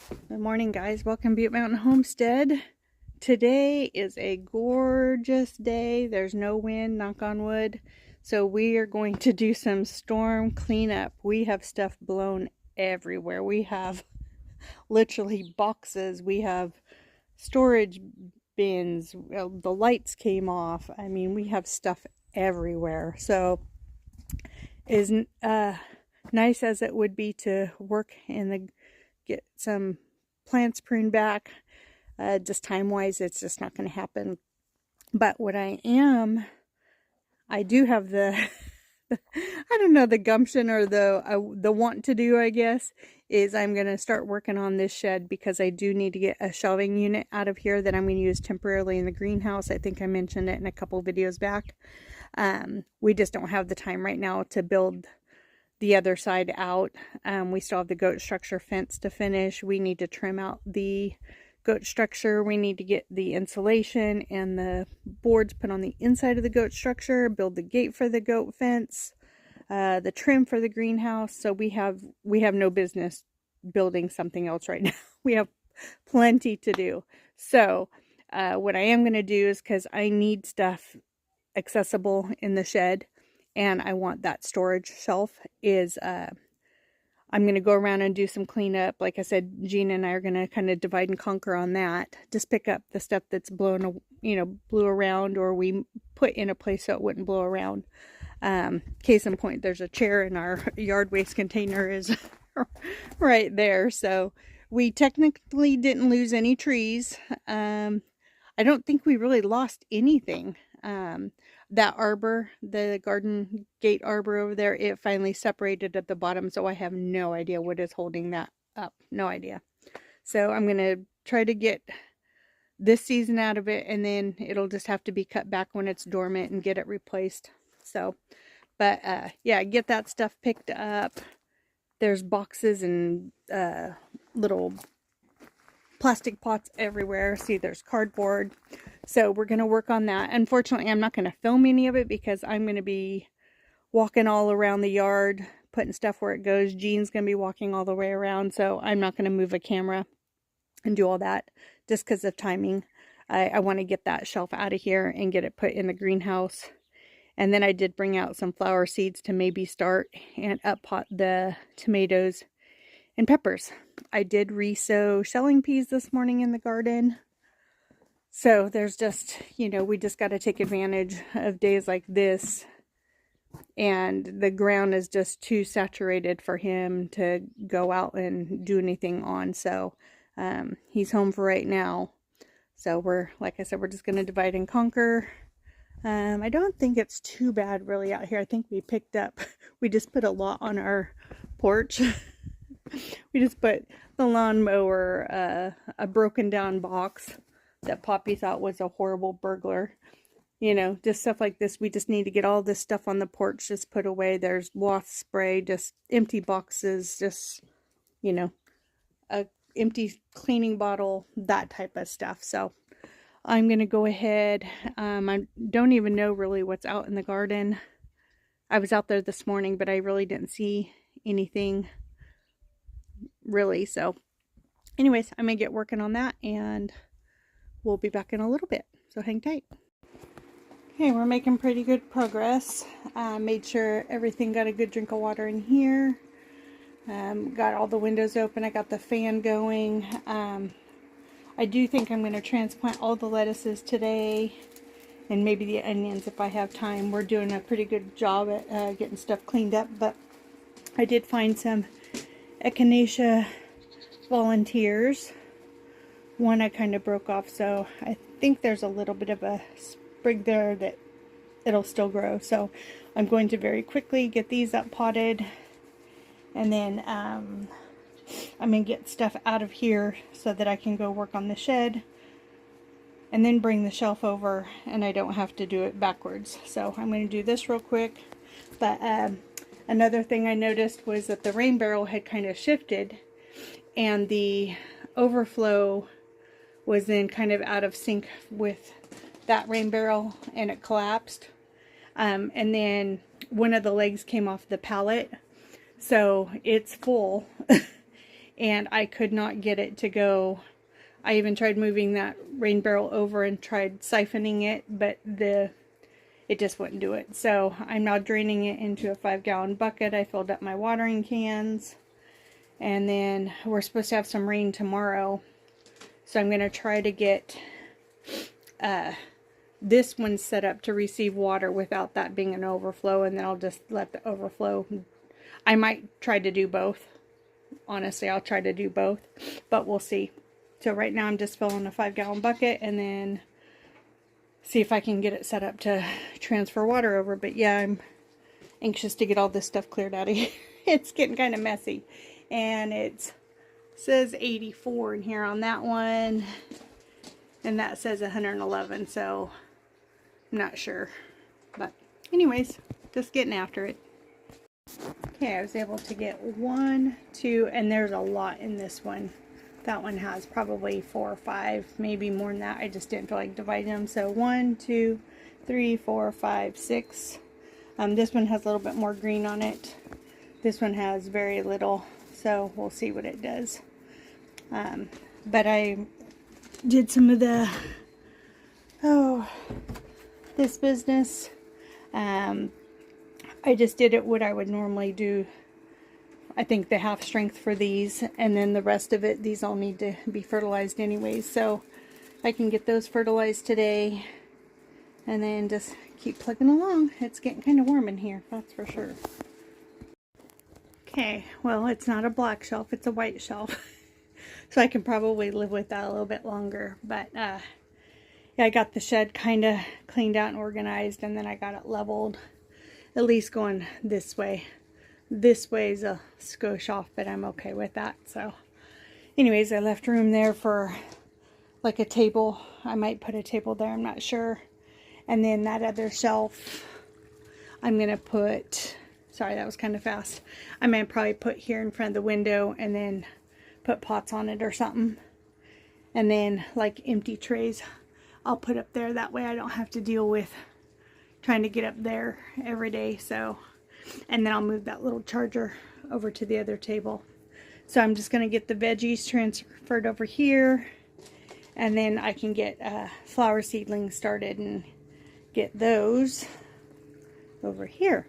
Good morning, guys. Welcome to Butte Mountain Homestead. Today is a gorgeous day. There's no wind, knock on wood. So we are going to do some storm cleanup. We have stuff blown everywhere. We have literally boxes. We have storage bins. The lights came off. I mean, we have stuff everywhere. So as nice as it would be to work in the get some plants pruned back, just time wise it's just not going to happen. But what I do have the I don't know, the gumption or the want to do, I guess, is I'm going to start working on this shed because I do need to get a shelving unit out of here that I'm going to use temporarily in the greenhouse. I think I mentioned it in a couple videos back. We just don't have the time right now to build the other side out. We still have the goat structure fence to finish. We need to trim out the goat structure. We need to get the insulation and the boards put on the inside of the goat structure, build the gate for the goat fence, the trim for the greenhouse. So we have no business building something else right now. We have plenty to do. So what I am going to do is, because I need stuff accessible in the shed, and I want that storage shelf, is I'm going to go around and do some cleanup. Like I said, Gina and I are going to kind of divide and conquer on that. Just pick up the stuff that's blew around, or we put in a place so it wouldn't blow around. Case in point, there's a chair in our yard waste container is right there. So we technically didn't lose any trees. I don't think we really lost anything. That arbor, the garden gate arbor over there, it finally separated at the bottom, so I have no idea what is holding that up. No idea. So I'm going to try to get this season out of it, and then it'll just have to be cut back when it's dormant and get it replaced. So, but yeah, get that stuff picked up. There's boxes and little plastic pots everywhere. See, there's cardboard. So we're going to work on that. Unfortunately, I'm not going to film any of it because I'm going to be walking all around the yard, putting stuff where it goes. Jean's going to be walking all the way around. So I'm not going to move a camera and do all that just because of timing. I want to get that shelf out of here and get it put in the greenhouse. And then I did bring out some flower seeds to maybe start and up pot the tomatoes and peppers. I did re-sow shelling peas this morning in the garden. So there's just, we just got to take advantage of days like this. And the ground is just too saturated for him to go out and do anything on. So he's home for right now. So like I said, we're just going to divide and conquer. I don't think it's too bad really out here. I think we just put a lot on our porch. We just put the lawnmower, a broken down box that Poppy thought was a horrible burglar. Just stuff like this. We just need to get all this stuff on the porch just put away. There's wasp spray, just empty boxes, just, a empty cleaning bottle, that type of stuff. So I'm going to go ahead. I don't even know really what's out in the garden. I was out there this morning, but I really didn't see anything really. So anyways, I'm going to get working on that, and we'll be back in a little bit, so hang tight. Okay, we're making pretty good progress. Made sure everything got a good drink of water in here. Got all the windows open. I got the fan going. I do think I'm going to transplant all the lettuces today, and maybe the onions if I have time. We're doing a pretty good job at getting stuff cleaned up, but I did find some echinacea volunteers. One I kind of broke off, so I think there's a little bit of a sprig there that it'll still grow. So I'm going to very quickly get these up potted, and then I'm going to get stuff out of here so that I can go work on the shed and then bring the shelf over, and I don't have to do it backwards. So I'm going to do this real quick. But another thing I noticed was that the rain barrel had kind of shifted, and the overflow was then kind of out of sync with that rain barrel, and it collapsed. And then one of the legs came off the pallet, so it's full. and I could not get it to go. I even tried moving that rain barrel over and tried siphoning it, but it just wouldn't do it. So I'm now draining it into a 5-gallon bucket. I filled up my watering cans, and then we're supposed to have some rain tomorrow. So I'm going to try to get this one set up to receive water without that being an overflow, and then I'll just let the overflow. I might try to do both. Honestly, I'll try to do both, but we'll see. So right now I'm just filling a 5-gallon bucket and then see if I can get it set up to transfer water over. But yeah, I'm anxious to get all this stuff cleared out of here. It's getting kind of messy. And it says 84 in here on that one, and that says 111, so I'm not sure. But anyways, just getting after it. Okay, I was able to get 1, 2, and there's a lot in this one. That one has probably 4 or 5, maybe more than that. I just didn't feel like dividing them. So 1, 2, 3, 4, 5, 6. This one has a little bit more green on it. This one has very little, so we'll see what it does. But I did some of the, this business. I just did it what I would normally do. I think the half strength for these, and then the rest of it, these all need to be fertilized anyways. So I can get those fertilized today, and then just keep plugging along. It's getting kind of warm in here, that's for sure. Okay, well, it's not a black shelf, it's a white shelf. So I can probably live with that a little bit longer. But yeah, I got the shed kind of cleaned out and organized, and then I got it leveled, at least going this way. This way is a skosh off, but I'm okay with that. So anyways, I left room there for like a table. I might put a table there, I'm not sure. And then that other shelf I'm gonna put, sorry, that was kind of fast. I'm gonna probably put here in front of the window and then put pots on it or something. And then like empty trays I'll put up there. That way I don't have to deal with trying to get up there every day. So, and then I'll move that little charger over to the other table. So I'm just going to get the veggies transferred over here, and then I can get flower seedlings started and get those over here.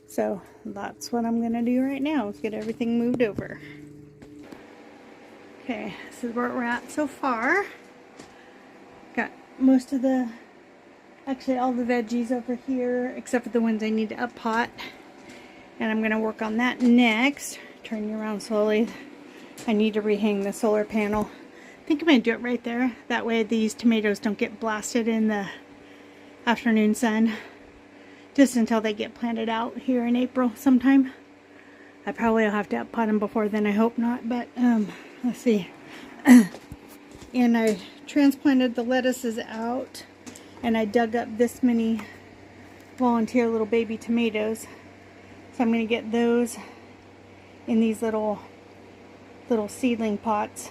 So that's what I'm going to do right now, is get everything moved over. Okay, this is where we're at so far. Got most of the, actually all the veggies over here, except for the ones I need to up pot. And I'm going to work on that next. Turn you around slowly. I need to rehang the solar panel. I think I'm going to do it right there. That way these tomatoes don't get blasted in the afternoon sun. Just until they get planted out here in April sometime. I probably will have to up pot them before then, I hope not. But let's see. And I transplanted the lettuces out. And I dug up this many volunteer little baby tomatoes. So I'm going to get those in these little seedling pots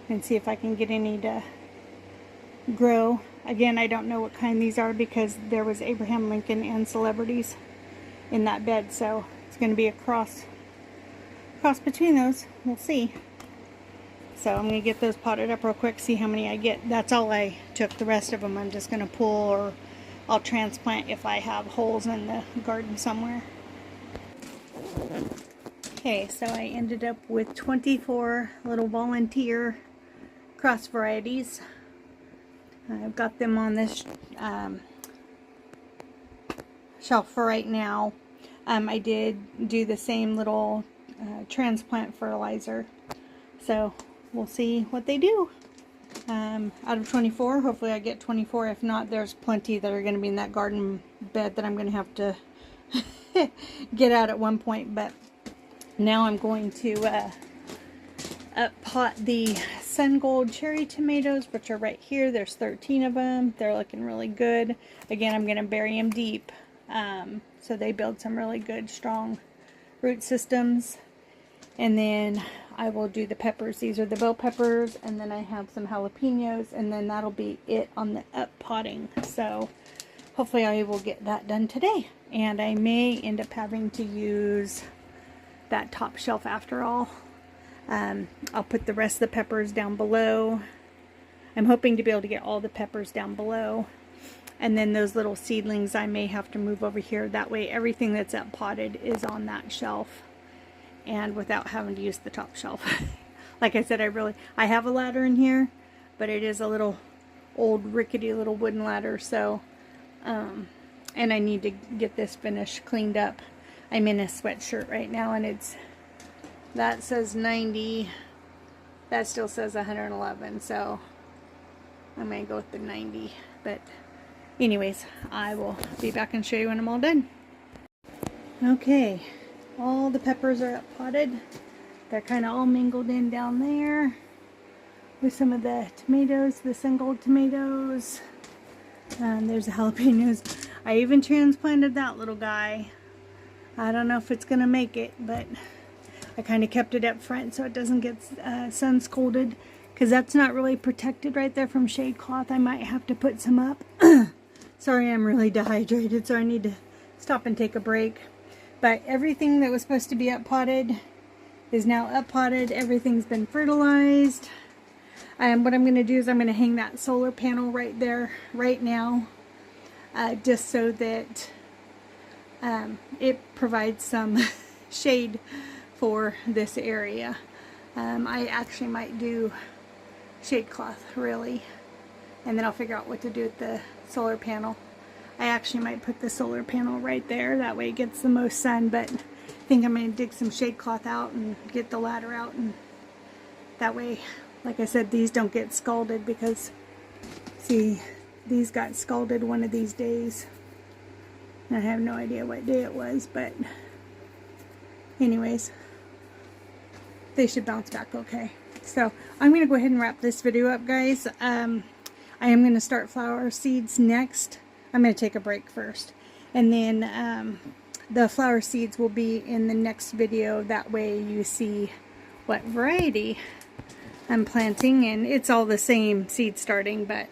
and see if I can get any to grow. Again, I don't know what kind these are because there was Abraham Lincoln and celebrities in that bed. So it's going to be a cross between those. We'll see. So I'm going to get those potted up real quick, see how many I get. That's all I took. The rest of them I'm just going to pull, or I'll transplant if I have holes in the garden somewhere. Okay, so I ended up with 24 little volunteer cross varieties. I've got them on this shelf for right now. I did do the same little transplant fertilizer. So we'll see what they do. Out of 24, hopefully I get 24. If not, there's plenty that are going to be in that garden bed that I'm going to have to get out at one point. But now I'm going to pot the Sun Gold cherry tomatoes, which are right here. There's 13 of them. They're looking really good. Again, I'm going to bury them deep so they build some really good, strong root systems. And then I will do the peppers. These are the bell peppers, and then I have some jalapenos, and then that'll be it on the up potting. So hopefully I will get that done today. And I may end up having to use that top shelf after all. I'll put the rest of the peppers down below. I'm hoping to be able to get all the peppers down below. And then those little seedlings I may have to move over here. That way everything that's up potted is on that shelf. And without having to use the top shelf. Like I said, I have a ladder in here. But it is a little old rickety little wooden ladder. So, and I need to get this finished, cleaned up. I'm in a sweatshirt right now and that says 90. That still says 111. So I'm going to go with the 90. But anyways, I will be back and show you when I'm all done. Okay, all the peppers are up potted. They're kind of all mingled in down there with some of the tomatoes, the single tomatoes. There's the jalapenos. I even transplanted that little guy. I don't know if it's going to make it, but I kind of kept it up front so it doesn't get sun scalded, because that's not really protected right there from shade cloth. I might have to put some up. Sorry, I'm really dehydrated, so I need to stop and take a break. But everything that was supposed to be up potted is now up potted. Everything's been fertilized. What I'm going to do is I'm going to hang that solar panel right there right now, just so that it provides some shade for this area. I actually might do shade cloth, really, and then I'll figure out what to do with the solar panel. I actually might put the solar panel right there, that way it gets the most sun, but I think I'm going to dig some shade cloth out and get the ladder out, and that way, like I said, these don't get scalded, because see, these got scalded one of these days. I have no idea what day it was, but anyways, they should bounce back okay. So I'm going to go ahead and wrap this video up, guys. I am going to start flower seeds next. I'm going to take a break first, and then the flower seeds will be in the next video. That way you see what variety I'm planting, and it's all the same seed starting, but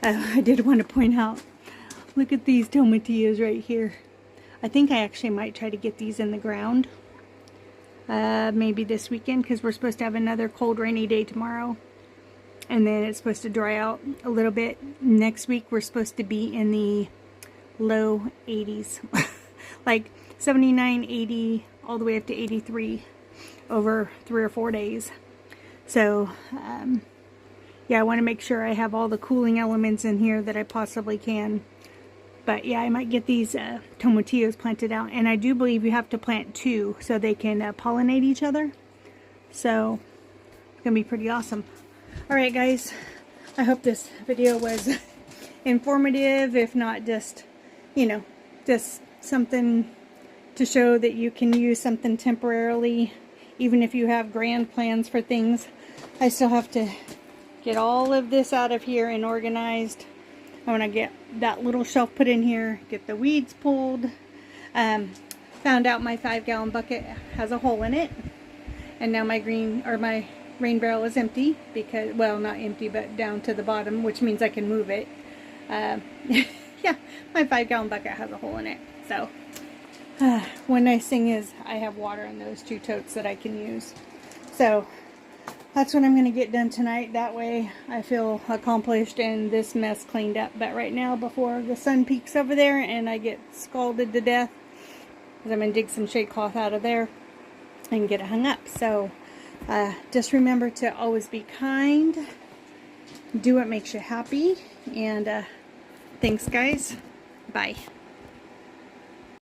I did want to point out, look at these tomatillos right here. I think I actually might try to get these in the ground maybe this weekend, because we're supposed to have another cold rainy day tomorrow, and then it's supposed to dry out a little bit. Next week we're supposed to be in the low 80s like 79, 80, all the way up to 83 over 3 or 4 days. So yeah, I want to make sure I have all the cooling elements in here that I possibly can. But yeah, I might get these tomatillos planted out, and I do believe you have to plant 2 so they can pollinate each other. So it's gonna be pretty awesome. All right, guys, I hope this video was informative, if not just, you know, just something to show that you can use something temporarily, even if you have grand plans for things. I still have to get all of this out of here and organized. I want to get that little shelf put in here, get the weeds pulled. Found out my 5-gallon bucket has a hole in it, and now my rain barrel is empty, because, well, not empty, but down to the bottom, which means I can move it. Yeah, my 5-gallon bucket has a hole in it. So one nice thing is I have water in those 2 totes that I can use. So that's what I'm going to get done tonight. That way I feel accomplished and this mess cleaned up. But right now, before the sun peaks over there and I get scalded to death, I'm going to dig some shade cloth out of there and get it hung up. So just remember to always be kind. Do what makes you happy. And thanks, guys. Bye.